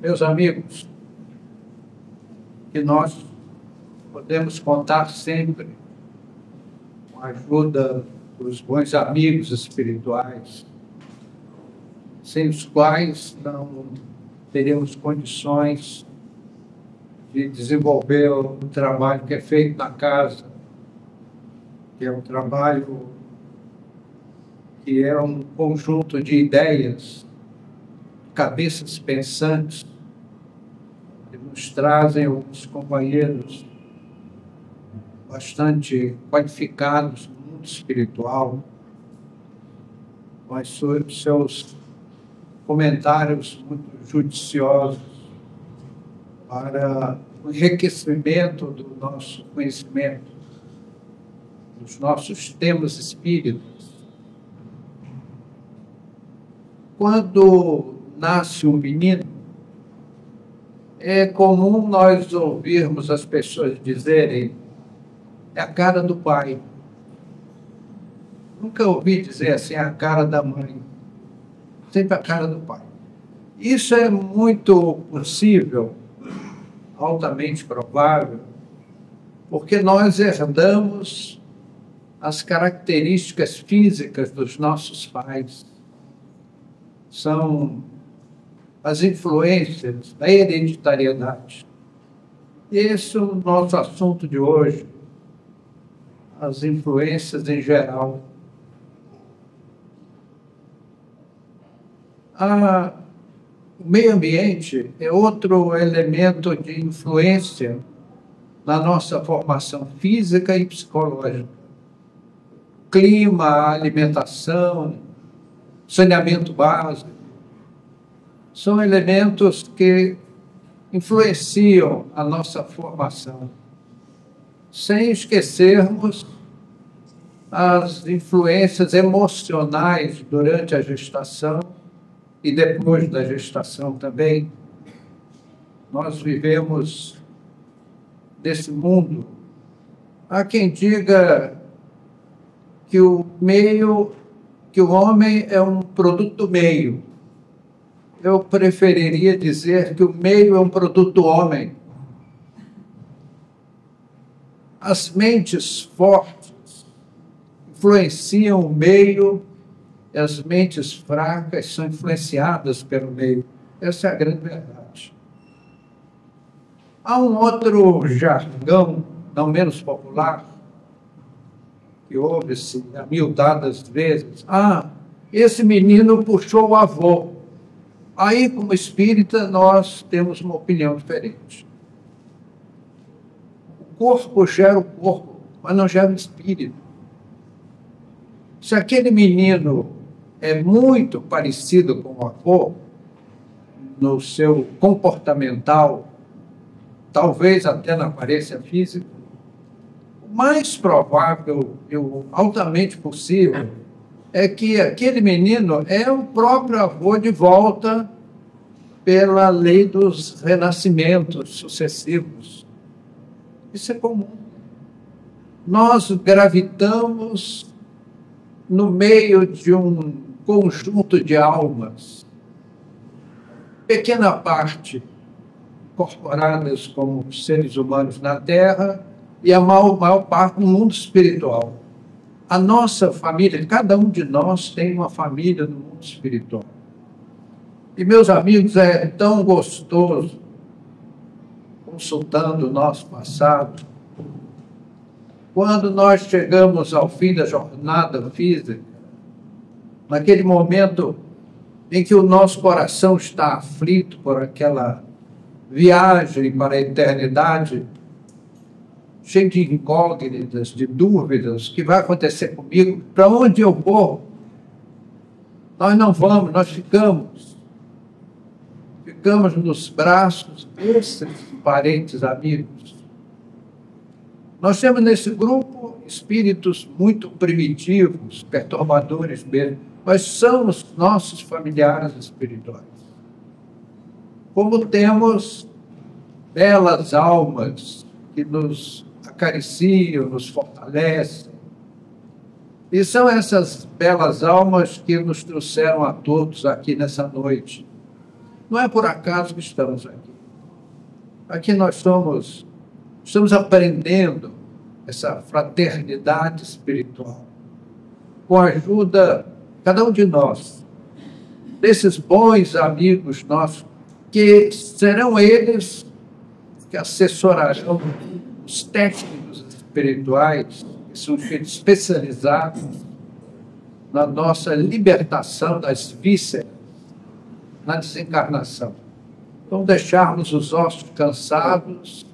Meus amigos, que nós podemos contar sempre com a ajuda dos bons amigos espirituais, sem os quais não teríamos condições de desenvolver o trabalho que é feito na casa, que é um trabalho que é um conjunto de ideias, cabeças pensantes, que nos trazem os companheiros bastante qualificados no mundo espiritual, com os seus comentários muito judiciosos para o enriquecimento do nosso conhecimento, dos nossos temas espíritas. Quando nasce um menino, é comum nós ouvirmos as pessoas dizerem: é a cara do pai. Nunca ouvi dizer assim, é a cara da mãe. Sempre a cara do pai. Isso é muito possível, altamente provável, porque nós herdamos as características físicas dos nossos pais. São as influências da hereditariedade. Esse é o nosso assunto de hoje, as influências em geral. O meio ambiente é outro elemento de influência na nossa formação física e psicológica. Clima, alimentação, saneamento básico, são elementos que influenciam a nossa formação, sem esquecermos as influências emocionais durante a gestação e depois da gestação também. Nós vivemos nesse mundo. Há quem diga que o homem é um produto do meio. Eu preferiria dizer que o meio é um produto do homem. As mentes fortes influenciam o meio e as mentes fracas são influenciadas pelo meio. Essa é a grande verdade. Há um outro jargão, não menos popular, que ouve-se amiudadas vezes: esse menino puxou o avô. Aí, como espírita, nós temos uma opinião diferente. O corpo gera o corpo, mas não gera o espírito. Se aquele menino é muito parecido com o avô, no seu comportamental, talvez até na aparência física, o mais provável e o altamente possível é que aquele menino é o próprio avô de volta pela lei dos renascimentos sucessivos. Isso é comum. Nós gravitamos no meio de um conjunto de almas, pequena parte incorporadas como seres humanos na Terra e a maior parte no mundo espiritual. A nossa família, cada um de nós tem uma família no mundo espiritual. E, meus amigos, é tão gostoso, consultando o nosso passado, quando nós chegamos ao fim da jornada física, naquele momento em que o nosso coração está aflito por aquela viagem para a eternidade, cheio de incógnitas, de dúvidas: o que vai acontecer comigo? Para onde eu vou? Nós não vamos, nós ficamos nos braços desses parentes amigos. Nós temos nesse grupo espíritos muito primitivos, perturbadores mesmo, mas são os nossos familiares espirituais. Como temos belas almas que nos acariciam, nos fortalecem. E são essas belas almas que nos trouxeram a todos aqui nessa noite. Não é por acaso que estamos aqui. Aqui nós estamos aprendendo essa fraternidade espiritual, com a ajuda, cada um de nós, desses bons amigos nossos, que serão eles que assessorarão os técnicos espirituais, que são especializados na nossa libertação das vísceras, na desencarnação. Então, deixarmos os ossos cansados,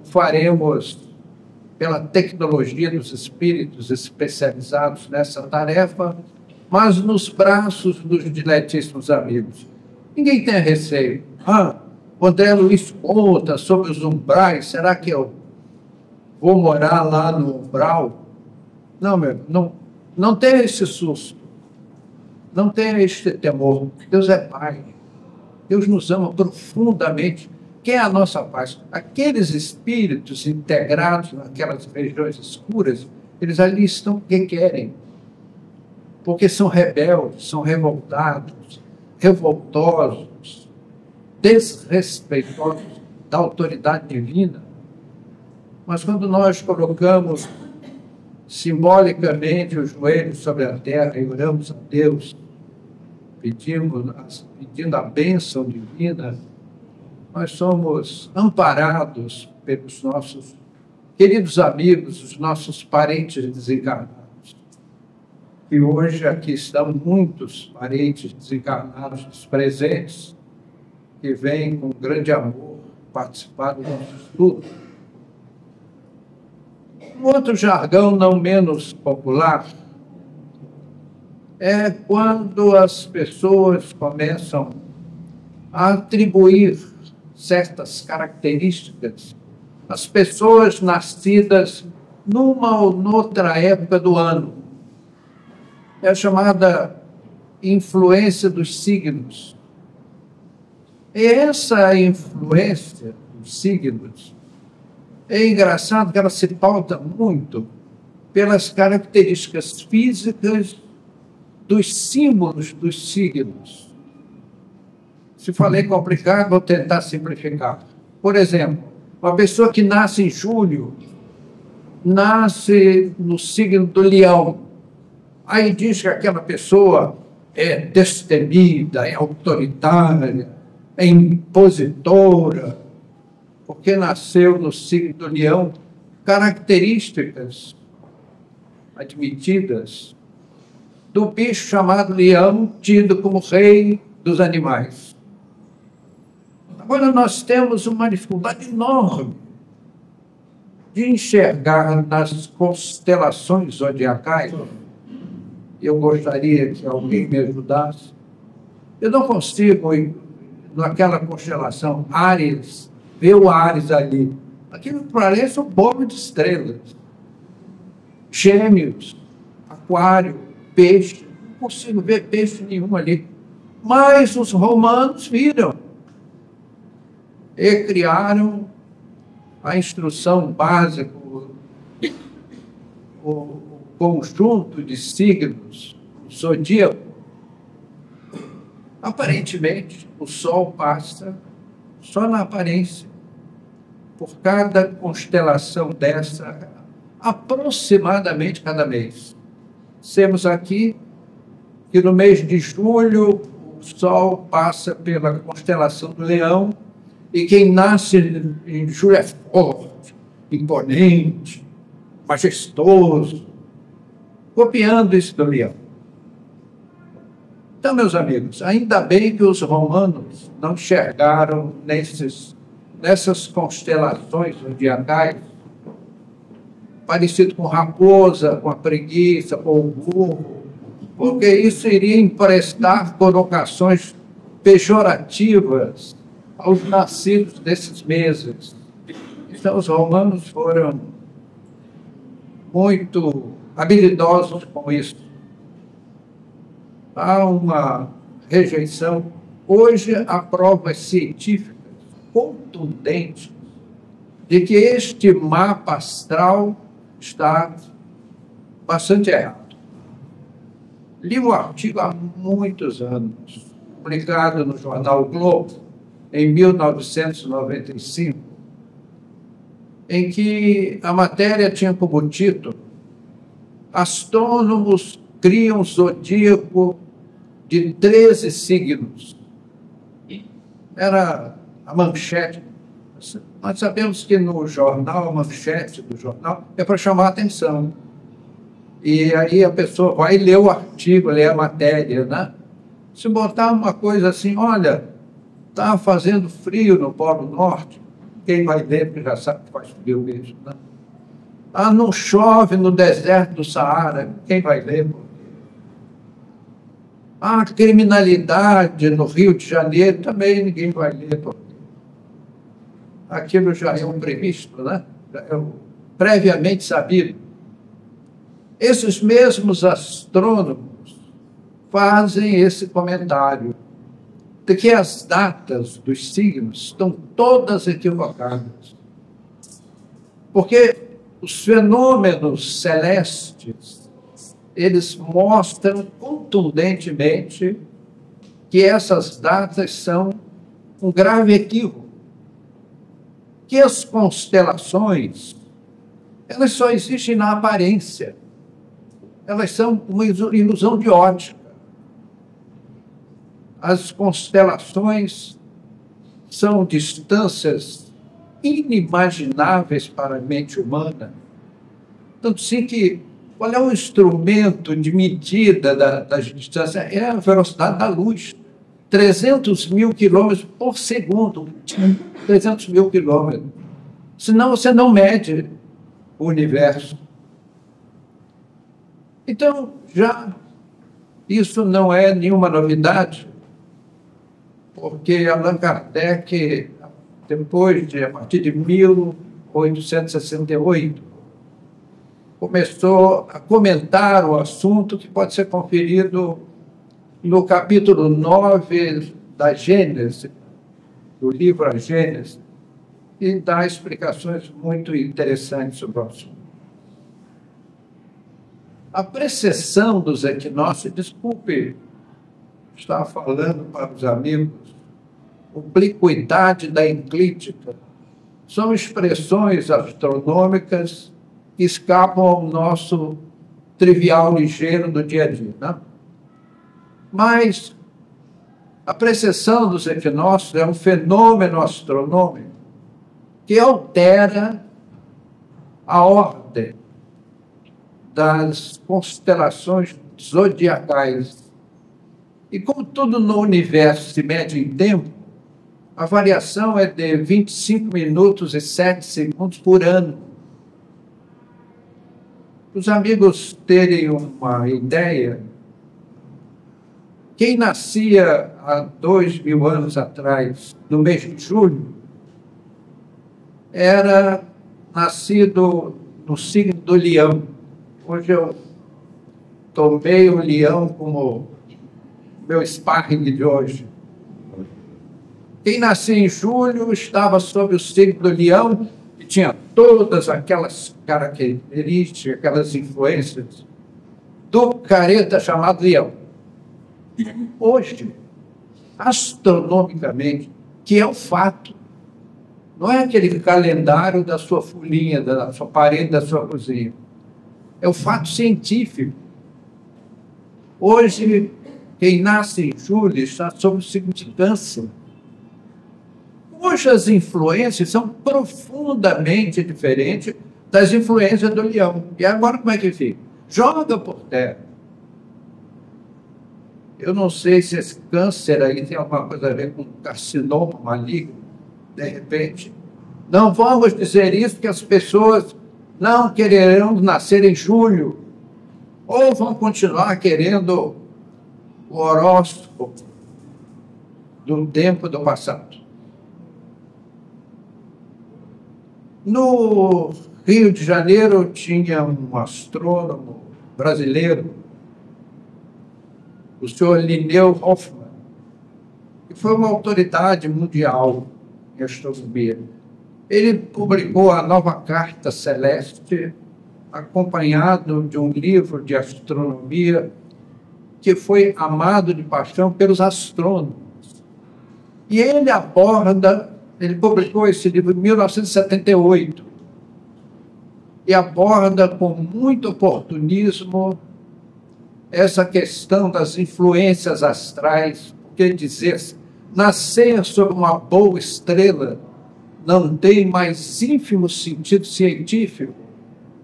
faremos, pela tecnologia dos espíritos especializados nessa tarefa, mas nos braços dos diletíssimos amigos. Ninguém tem receio. O André Luiz conta sobre os umbrais, será que eu vou morar lá no umbral? Não, meu, não tenha esse susto, não tenha este temor. Deus é Pai, Deus nos ama profundamente. Quem é a nossa paz? Aqueles espíritos integrados naquelas regiões escuras, eles ali estão porque querem, porque são rebeldes, são revoltados, revoltosos, desrespeitosos da autoridade divina. Mas quando nós colocamos simbolicamente os joelhos sobre a terra e oramos a Deus, pedindo a bênção divina, nós somos amparados pelos nossos queridos amigos, os nossos parentes desencarnados. E hoje aqui estão muitos parentes desencarnados presentes, que vêm com grande amor participar do nosso estudo. Um outro jargão não menos popular é quando as pessoas começam a atribuir certas características às pessoas nascidas numa ou noutra época do ano. É a chamada influência dos signos. E essa influência dos signos é engraçado que ela se pauta muito pelas características físicas dos símbolos dos signos. Se falei complicado, vou tentar simplificar. Por exemplo, uma pessoa que nasce em julho, nasce no signo do leão. Aí diz que aquela pessoa é destemida, é autoritária, é impositora, porque nasceu no signo do leão, características admitidas do bicho chamado leão, tido como rei dos animais. Agora nós temos uma dificuldade enorme de enxergar nas constelações zodiacais. Eu gostaria que alguém me ajudasse. Eu não consigo, naquela constelação Áries, ver o Áries ali. Aquilo parece um bolo de estrelas. Gêmeos, Aquário, Peixe. Não consigo ver peixe nenhum ali. Mas os romanos viram e criaram a instrução básica, o conjunto de signos, o zodíaco. Aparentemente, o Sol passa só na aparência, por cada constelação dessa, aproximadamente cada mês. Temos aqui que no mês de julho o Sol passa pela constelação do Leão, e quem nasce em julho é forte, imponente, majestoso, copiando isso do Leão. Então, meus amigos, ainda bem que os romanos não enxergaram nessas constelações zodiacais, parecido com raposa, com a preguiça, com o burro, porque isso iria emprestar colocações pejorativas aos nascidos desses meses. Então, os romanos foram muito habilidosos com isso. Há uma rejeição. Hoje, há provas científicas contundentes de que este mapa astral está bastante errado. Li um artigo há muitos anos, publicado no jornal o Globo, em 1995, em que a matéria tinha como título: Astrônomos criam um zodíaco de 13 signos. Era a manchete. Nós sabemos que no jornal, a manchete do jornal é para chamar a atenção. E aí a pessoa vai ler o artigo, ler a matéria, né? Se botar uma coisa assim, olha, está fazendo frio no Polo Norte, quem vai ler, porque já sabe que faz frio mesmo, né? Ah, não chove no deserto do Saara, quem vai ler? Ah, criminalidade no Rio de Janeiro, também ninguém vai ler, porque aquilo já é um previsto, né? Já é previamente sabido. Esses mesmos astrônomos fazem esse comentário de que as datas dos signos estão todas equivocadas. Porque os fenômenos celestes, eles mostram contundentemente que essas datas são um grave equívoco. Que as constelações, elas só existem na aparência. Elas são uma ilusão de ótica. As constelações são distâncias inimagináveis para a mente humana. Tanto sim que, qual é o instrumento de medida das distâncias? É a velocidade da luz. 300 mil quilômetros por segundo. 300 mil quilômetros. Senão você não mede o universo. Então, já isso não é nenhuma novidade, porque Allan Kardec, a partir de 1868, começou a comentar o assunto, que pode ser conferido no capítulo 9 da Gênese, do livro A Gênese, e dá explicações muito interessantes sobre o assunto. A precessão dos equinócios, desculpe, estava falando para os amigos, obliquidade da enclíptica, são expressões astronômicas que escapam ao nosso trivial ligeiro do dia a dia, né? Mas a precessão dos equinócios é um fenômeno astronômico que altera a ordem das constelações zodiacais. E como tudo no universo se mede em tempo, a variação é de 25 minutos e 7 segundos por ano. Para os amigos terem uma ideia, quem nascia há 2000 anos atrás, no mês de julho, era nascido no signo do Leão. Hoje eu tomei o Leão como meu sparring de hoje. Quem nasceu em julho estava sob o signo do Leão e tinha todas aquelas características, aquelas influências do careta chamado Leão. Hoje, astronomicamente, que é o fato, não é aquele calendário da sua folhinha, da sua parede, da sua cozinha. É o fato científico. Hoje, quem nasce em julho está sob o signo de Câncer, cujas influências são profundamente diferentes das influências do Leão. E agora como é que fica? Joga por terra. Eu não sei se esse câncer aí tem alguma coisa a ver com carcinoma maligno, de repente. Não vamos dizer isso, porque as pessoas não quererão nascer em julho, ou vão continuar querendo o horóscopo do tempo do passado. No Rio de Janeiro tinha um astrônomo brasileiro, o senhor Linneu Hoffmann, que foi uma autoridade mundial em astronomia. Ele publicou a Nova Carta Celeste, acompanhado de um livro de astronomia que foi amado de paixão pelos astrônomos. E ele publicou esse livro em 1978, e aborda com muito oportunismo essa questão das influências astrais, porque dizer nascer sob uma boa estrela não tem mais ínfimo sentido científico,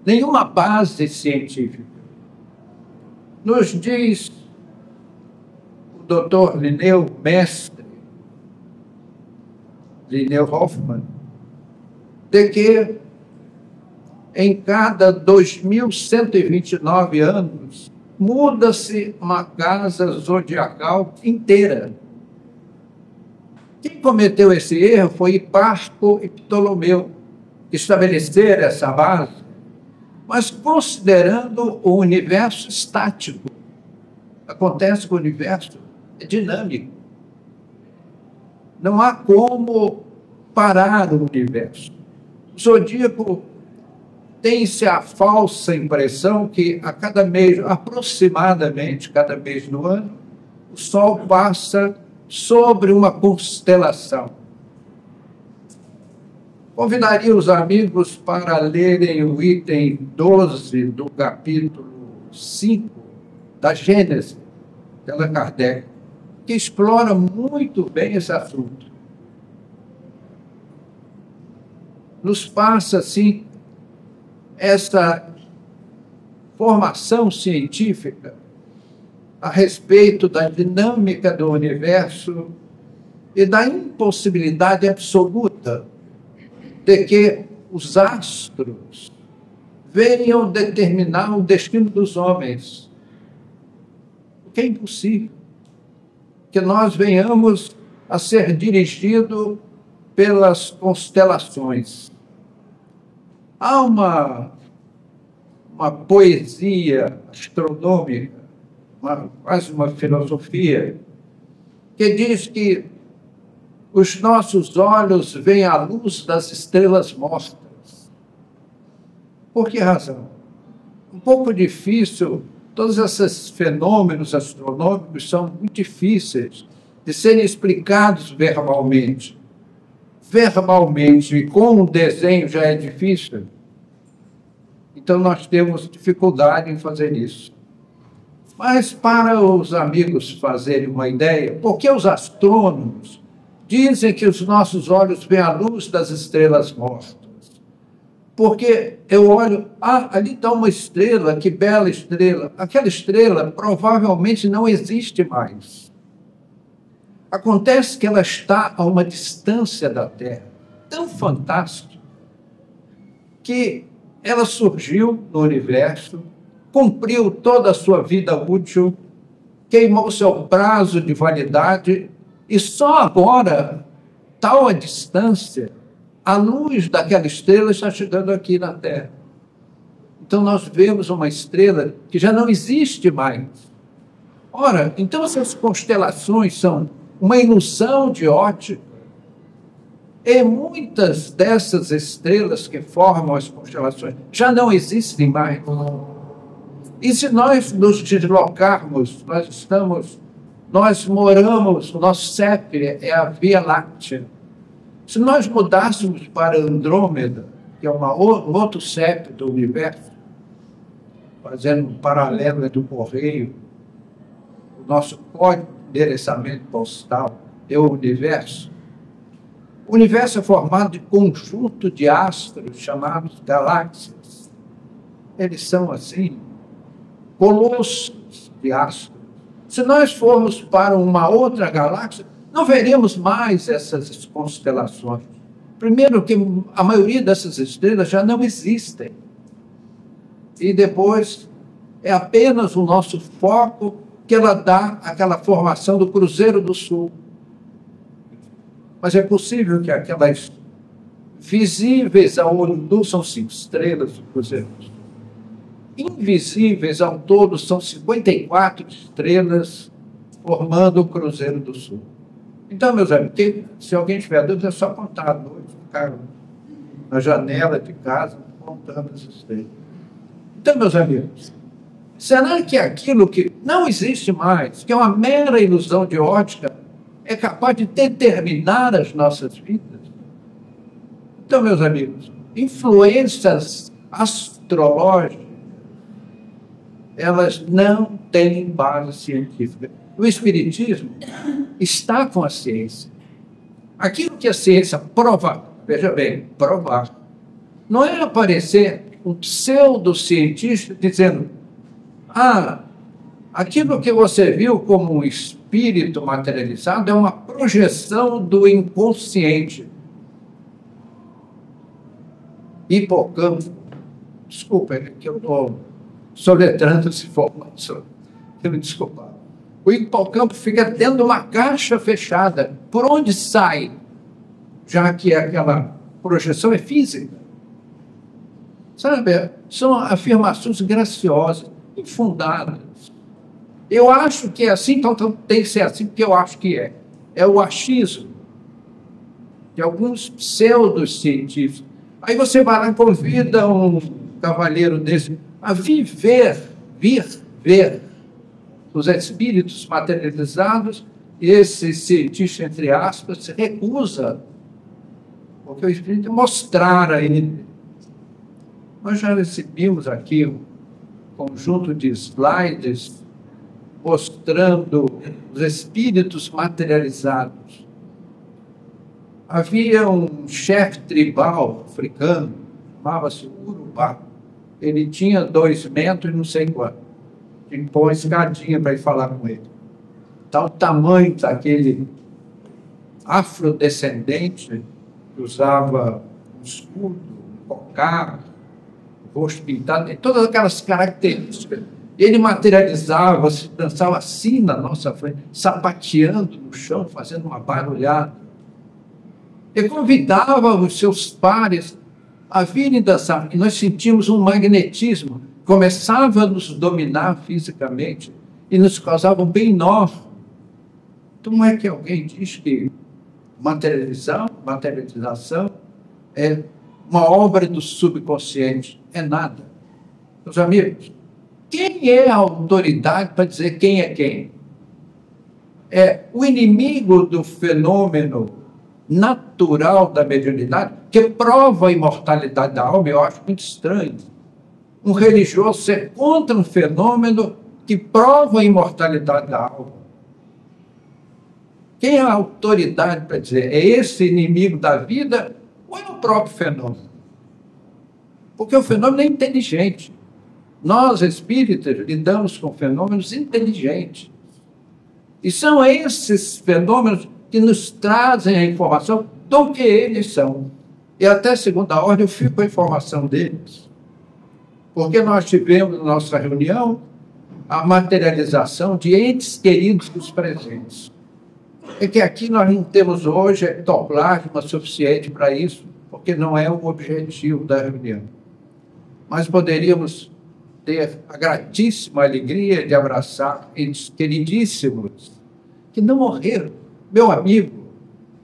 nenhuma base científica. Nos diz o doutor Linneu, mestre, Linneu Hoffmann, de que em cada 2.129 anos muda-se uma casa zodiacal inteira. Quem cometeu esse erro foi Hiparco e Ptolomeu, que estabeleceram essa base, mas considerando o universo estático. Acontece que o universo é dinâmico. Não há como parar o universo. O zodíaco tem-se a falsa impressão que a cada mês, aproximadamente cada mês do ano, o Sol passa sobre uma constelação. Convidaria os amigos para lerem o item 12 do capítulo 5 da Gênesis, de Allan Kardec, que explora muito bem esse assunto. Nos passa, assim, essa formação científica a respeito da dinâmica do universo e da impossibilidade absoluta de que os astros venham determinar o destino dos homens. O que é impossível. Que nós venhamos a ser dirigidos pelas constelações. Há uma poesia astronômica, quase uma filosofia, que diz que os nossos olhos veem a luz das estrelas mortas. Por que razão? Um pouco difícil, todos esses fenômenos astronômicos são muito difíceis de serem explicados verbalmente. Verbalmente, e com um desenho já é difícil. Então, nós temos dificuldade em fazer isso. Mas, para os amigos fazerem uma ideia, por que os astrônomos dizem que os nossos olhos veem a luz das estrelas mortas? Porque eu olho, ali está uma estrela, que bela estrela. Aquela estrela provavelmente não existe mais. Acontece que ela está a uma distância da Terra, tão fantástica, que ela surgiu no universo, cumpriu toda a sua vida útil, queimou seu prazo de validade, e só agora, tal a distância, a luz daquela estrela está chegando aqui na Terra. Então nós vemos uma estrela que já não existe mais. Ora, então essas constelações são uma ilusão de ótica, e muitas dessas estrelas que formam as constelações já não existem mais. E se nós nos deslocarmos, nós moramos, o nosso CEP é a Via Láctea. Se nós mudássemos para Andrômeda, que é um outro CEP do universo, fazendo um paralelo do correio, o nosso código de endereçamento postal é o universo. O universo é formado de conjunto de astros chamados galáxias. Eles são, assim, colossos de astros. Se nós formos para uma outra galáxia, não veremos mais essas constelações. Primeiro que a maioria dessas estrelas já não existem. E depois é apenas o nosso foco que ela dá aquela formação do Cruzeiro do Sul. Mas é possível que aquelas visíveis ao olho nu são 5 estrelas do Cruzeiro do Sul. Invisíveis ao todo são 54 estrelas formando o Cruzeiro do Sul. Então, meus amigos, se alguém tiver dúvida, é só contar à noite, ficar na janela de casa contando as estrelas. Então, meus amigos, Será que aquilo que não existe mais, que é uma mera ilusão de ótica, é capaz de determinar as nossas vidas? Então, meus amigos, influências astrológicas, elas não têm base científica. O Espiritismo está com a ciência. Aquilo que a ciência provar, veja bem, provar, não é aparecer um pseudocientista dizendo: ah, aquilo que você viu como um espírito materializado é uma projeção do inconsciente. Hipocampo, desculpa, é que eu estou soletrando essa informação, me desculpa. O hipocampo fica dentro de uma caixa fechada. Por onde sai? Já que aquela projeção é física. Sabe, são afirmações graciosas, infundadas. Eu acho que é assim, então tem que ser assim, porque eu acho que é. É o achismo de alguns pseudocientíficos. Aí você vai lá e convida um cavalheiro desse a vir ver os espíritos materializados, e esse cientista, entre aspas, se recusa, porque o espírito mostrar a ele. Nós já recebemos aqui um conjunto de slides mostrando os espíritos materializados. Havia um chefe tribal africano, chamava-se Urubá. Ele tinha 2 metros e não sei quanto. Tinha que pôr uma escadinha para ir falar com ele. Tal tamanho daquele afrodescendente, que usava um escudo, um cocar, rosto pintado, todas aquelas características. Ele materializava, se dançava assim na nossa frente, sapateando no chão, fazendo uma barulhada. Ele convidava os seus pares a virem dançar, e nós sentimos um magnetismo, começava a nos dominar fisicamente e nos causava um bem enorme. Então, não é que alguém diz que materialização é uma obra do subconsciente? É nada. Meus amigos, quem é a autoridade para dizer quem é quem? É o inimigo do fenômeno natural da mediunidade, que prova a imortalidade da alma. Eu acho muito estranho um religioso ser contra um fenômeno que prova a imortalidade da alma. Quem é a autoridade para dizer é esse inimigo da vida ou é o próprio fenômeno? Porque o fenômeno é inteligente. Nós, espíritas, lidamos com fenômenos inteligentes. E são esses fenômenos que nos trazem a informação do que eles são. E até segunda ordem eu fico com a informação deles. Porque nós tivemos na nossa reunião a materialização de entes queridos dos presentes. É que aqui nós não temos hoje ectoplasma suficiente para isso, porque não é o objetivo da reunião. Mas poderíamos ter a gratíssima alegria de abraçar entes queridíssimos que não morreram. Meu amigo,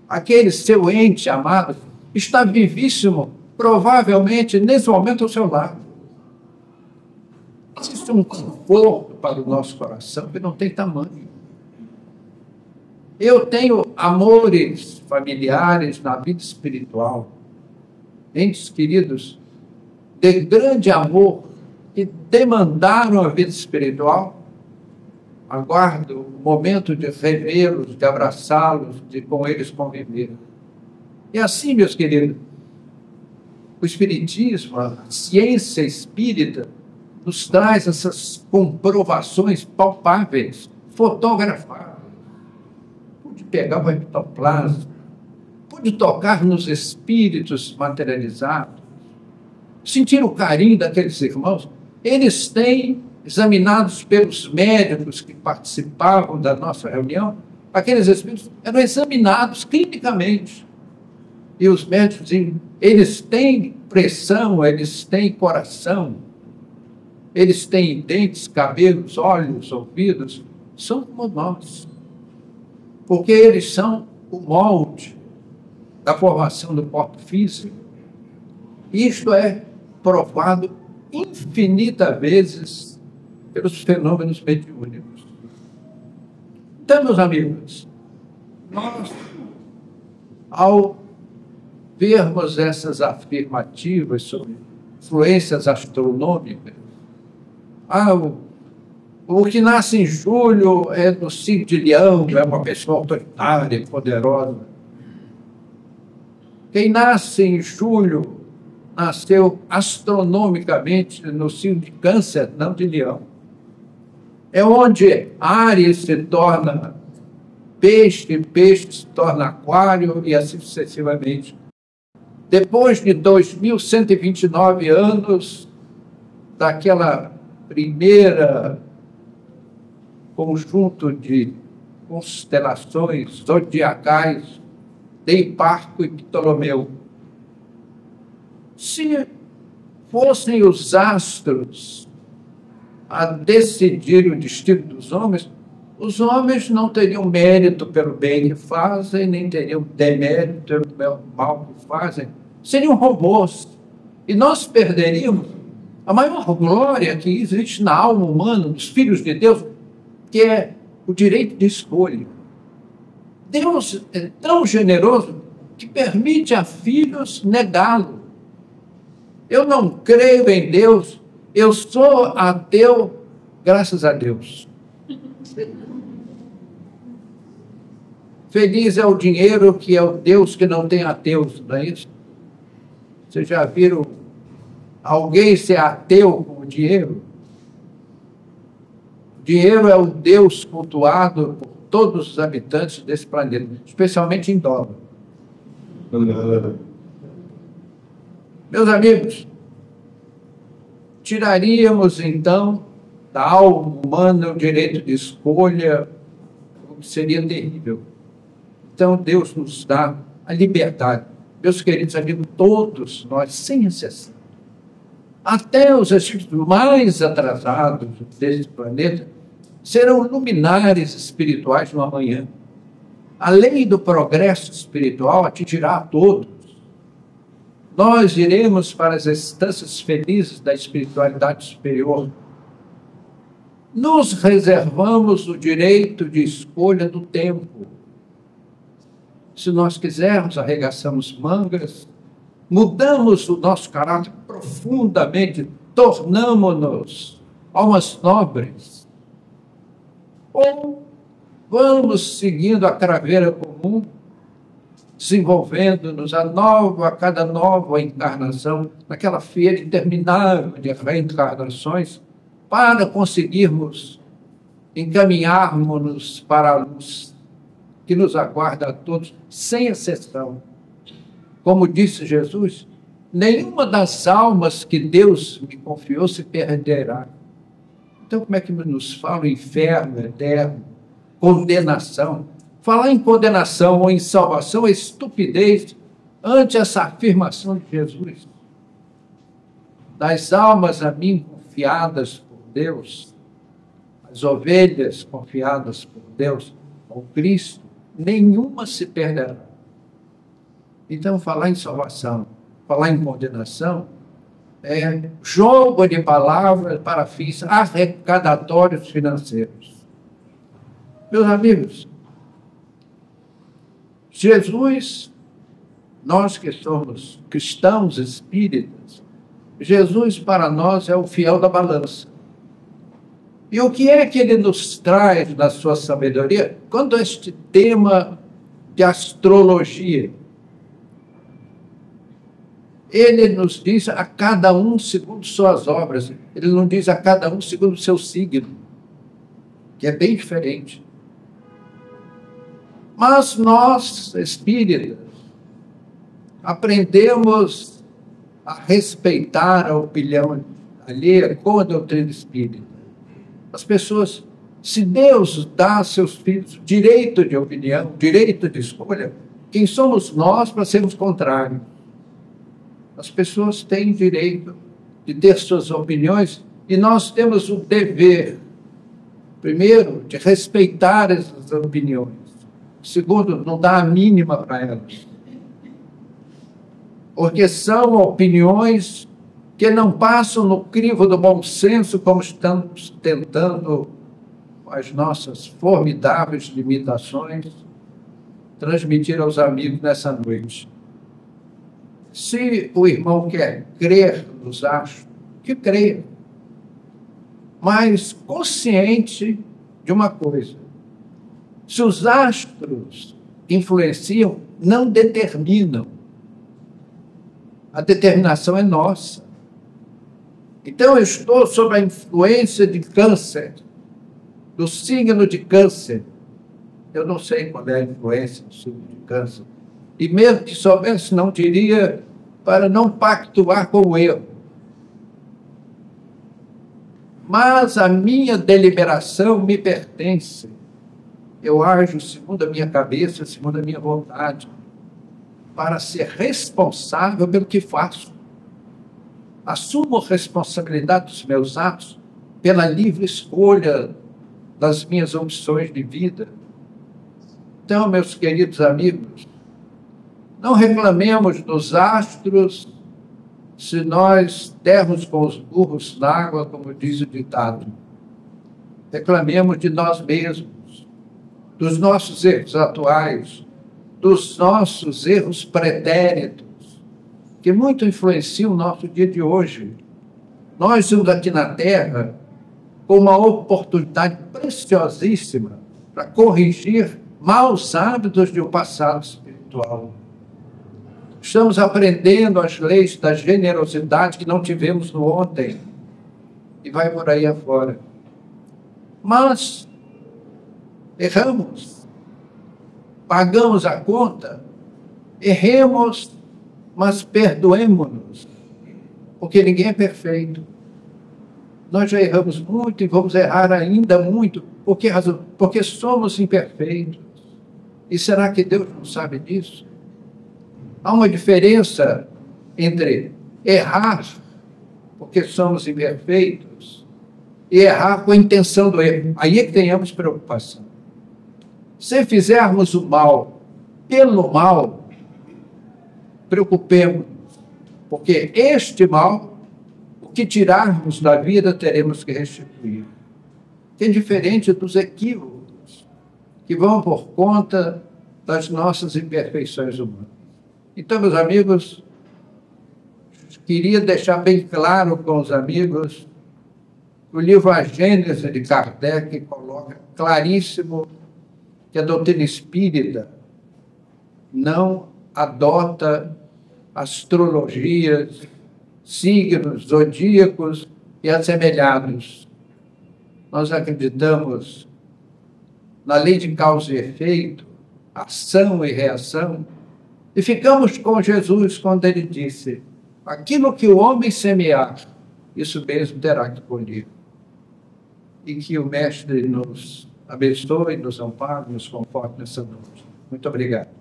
aquele seu ente amado está vivíssimo, provavelmente nesse momento ao seu lado. Existe um conforto para o nosso coração que não tem tamanho. Eu tenho amores familiares na vida espiritual, entes queridos de grande amor que demandaram a vida espiritual. Aguardo o momento de revê-los, de abraçá-los, de com eles conviver. E assim, meus queridos, o Espiritismo, a ciência espírita, nos traz essas comprovações palpáveis, fotografadas. Pude pegar o ectoplasma, pude tocar nos espíritos materializados, sentir o carinho daqueles irmãos. Eles têm, examinados pelos médicos que participavam da nossa reunião, aqueles espíritos eram examinados clinicamente. E os médicos diziam, eles têm pressão, eles têm coração, eles têm dentes, cabelos, olhos, ouvidos, são como nós. Porque eles são o molde da formação do corpo físico. Isto é provado infinitas vezes pelos fenômenos mediúnicos. Então, meus amigos, nós, ao vermos essas afirmativas sobre influências astronômicas, o que nasce em julho é do signo de Leão, é uma pessoa autoritária e poderosa. Quem nasce em julho nasceu astronomicamente no signo de Câncer, não de Leão. É onde Áries se torna peixe, peixe se torna aquário e assim sucessivamente. Depois de 2129 anos daquela primeira conjunto de constelações zodiacais de Hiparco e Ptolomeu, se fossem os astros a decidir o destino dos homens, os homens não teriam mérito pelo bem que fazem, nem teriam demérito pelo mal que fazem. Seriam robôs. E nós perderíamos a maior glória que existe na alma humana, dos filhos de Deus, que é o direito de escolha. Deus é tão generoso que permite a filhos negá-lo. Eu não creio em Deus, eu sou ateu, graças a Deus. Feliz é o dinheiro, que é o Deus que não tem ateus, não é isso? Vocês já viram alguém ser ateu com o dinheiro? O dinheiro é o Deus cultuado por todos os habitantes desse planeta, especialmente em dólar. Meus amigos, tiraríamos então da alma humana o direito de escolha, o que seria terrível. Então Deus nos dá a liberdade. Meus queridos amigos, todos nós, sem exceção, até os espíritos mais atrasados desse planeta, serão luminares espirituais no amanhã. A lei do progresso espiritual atingirá a todos. Nós iremos para as instâncias felizes da espiritualidade superior. Nos reservamos o direito de escolha do tempo. Se nós quisermos, arregaçamos mangas, mudamos o nosso caráter profundamente, tornamo-nos almas nobres. Ou vamos seguindo a craveira comum, desenvolvendo-nos a cada nova encarnação, naquela feira interminável de reencarnações, para conseguirmos encaminharmos-nos para a luz que nos aguarda a todos, sem exceção. Como disse Jesus, nenhuma das almas que Deus me confiou se perderá. Então, como é que nos fala o inferno eterno, condenação? Falar em condenação ou em salvação é estupidez ante essa afirmação de Jesus. Das almas a mim confiadas por Deus, as ovelhas confiadas por Deus, ao Cristo, nenhuma se perderá. Então, falar em salvação, falar em condenação, é jogo de palavras para fins arrecadatórios financeiros. Meus amigos, Jesus, nós que somos cristãos espíritas, Jesus para nós é o fiel da balança. E o que é que ele nos traz na sua sabedoria quando este tema de astrologia? Ele nos diz a cada um segundo suas obras. Ele não diz a cada um segundo o seu signo, que é bem diferente. Mas nós, espíritas, aprendemos a respeitar a opinião alheia com a doutrina espírita. As pessoas, se Deus dá a seus filhos direito de opinião, direito de escolha, quem somos nós para sermos contrários? As pessoas têm direito de ter suas opiniões e nós temos o dever, primeiro, de respeitar essas opiniões. Segundo, não dar a mínima para elas. Porque são opiniões que não passam no crivo do bom senso, como estamos tentando, com as nossas formidáveis limitações, transmitir aos amigos nessa noite. Se o irmão quer crer nos astros, que creia, mas consciente de uma coisa: se os astros influenciam, não determinam. A determinação é nossa. Então, eu estou sob a influência de Câncer, do signo de Câncer. Eu não sei qual é a influência do signo de Câncer. E mesmo que soubesse, não diria, para não pactuar com o erro. Mas a minha deliberação me pertence. Eu ajo segundo a minha cabeça, segundo a minha vontade, para ser responsável pelo que faço. Assumo a responsabilidade dos meus atos pela livre escolha das minhas opções de vida. Então, meus queridos amigos, não reclamemos dos astros se nós dermos com os burros na água, como diz o ditado. Reclamemos de nós mesmos, dos nossos erros atuais, dos nossos erros pretéritos, que muito influenciam o nosso dia de hoje. Nós estamos aqui na Terra com uma oportunidade preciosíssima para corrigir maus hábitos de um passado espiritual. Estamos aprendendo as leis da generosidade que não tivemos no ontem, e vai por aí afora. Mas erramos, pagamos a conta, erremos, mas perdoemos-nos, porque ninguém é perfeito. Nós já erramos muito e vamos errar ainda muito. Por que razão? Porque somos imperfeitos. E será que Deus não sabe disso? Há uma diferença entre errar, porque somos imperfeitos, e errar com a intenção do erro. Aí é que tenhamos preocupação. Se fizermos o mal pelo mal, preocupemos-nos, porque este mal, o que tirarmos da vida, teremos que restituir. Que é diferente dos equívocos que vão por conta das nossas imperfeições humanas. Então, meus amigos, queria deixar bem claro com os amigos que o livro A Gênese de Kardec coloca claríssimo que a doutrina espírita não adota astrologias, signos zodíacos e assemelhados. Nós acreditamos na lei de causa e efeito, ação e reação, e ficamos com Jesus quando ele disse: aquilo que o homem semear, isso mesmo terá que colher. E que o Mestre nos abençoe, nos ampare, nos conforte nessa noite. Muito obrigado.